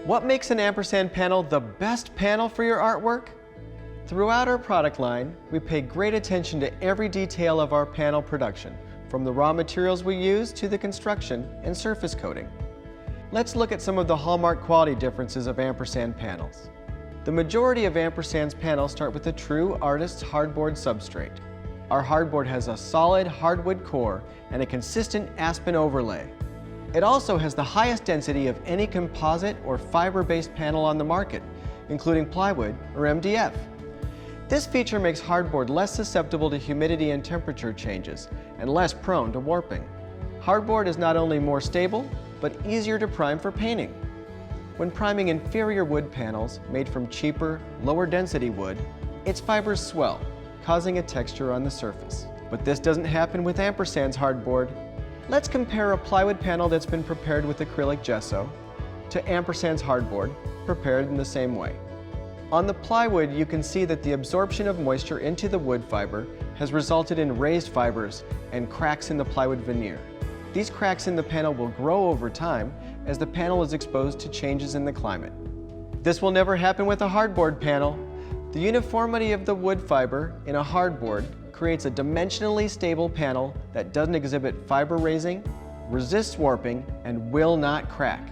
What makes an Ampersand panel the best panel for your artwork? Throughout our product line, we pay great attention to every detail of our panel production, from the raw materials we use to the construction and surface coating. Let's look at some of the hallmark quality differences of Ampersand panels. The majority of Ampersand's panels start with a true artist's hardboard substrate. Our hardboard has a solid hardwood core and a consistent aspen overlay. It also has the highest density of any composite or fiber-based panel on the market, including plywood or MDF. This feature makes hardboard less susceptible to humidity and temperature changes and less prone to warping. Hardboard is not only more stable, but easier to prime for painting. When priming inferior wood panels made from cheaper, lower density wood, its fibers swell, causing a texture on the surface. But this doesn't happen with Ampersand's hardboard. Let's compare a plywood panel that's been prepared with acrylic gesso to Ampersand's hardboard, prepared in the same way. On the plywood, you can see that the absorption of moisture into the wood fiber has resulted in raised fibers and cracks in the plywood veneer. These cracks in the panel will grow over time as the panel is exposed to changes in the climate. This will never happen with a hardboard panel. The uniformity of the wood fiber in a hardboard creates a dimensionally stable panel that doesn't exhibit fiber raising, resists warping, and will not crack.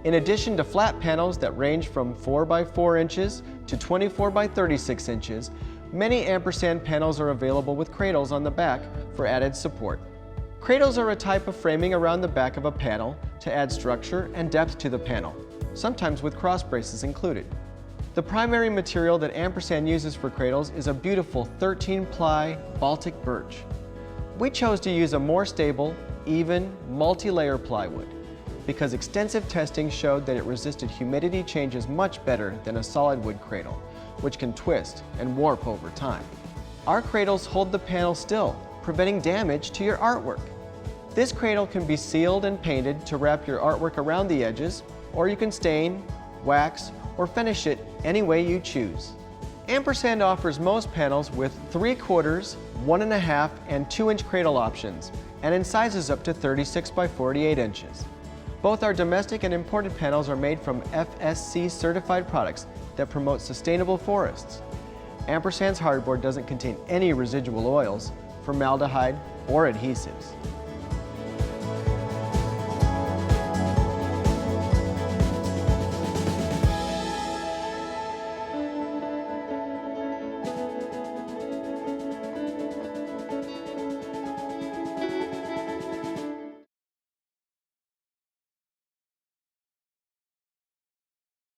In addition to flat panels that range from 4 by 4 inches to 24 by 36 inches, many Ampersand panels are available with cradles on the back for added support. Cradles are a type of framing around the back of a panel to add structure and depth to the panel, sometimes with cross braces included. The primary material that Ampersand uses for cradles is a beautiful 13-ply Baltic birch. We chose to use a more stable, even, multi-layer plywood because extensive testing showed that it resisted humidity changes much better than a solid wood cradle, which can twist and warp over time. Our cradles hold the panel still, preventing damage to your artwork. This cradle can be sealed and painted to wrap your artwork around the edges, or you can stain, wax, or finish it any way you choose. Ampersand offers most panels with 3/4, 1.5, and 2-inch cradle options, and in sizes up to 36 by 48 inches. Both our domestic and imported panels are made from FSC certified products that promote sustainable forests. Ampersand's hardboard doesn't contain any residual oils, formaldehyde, or adhesives.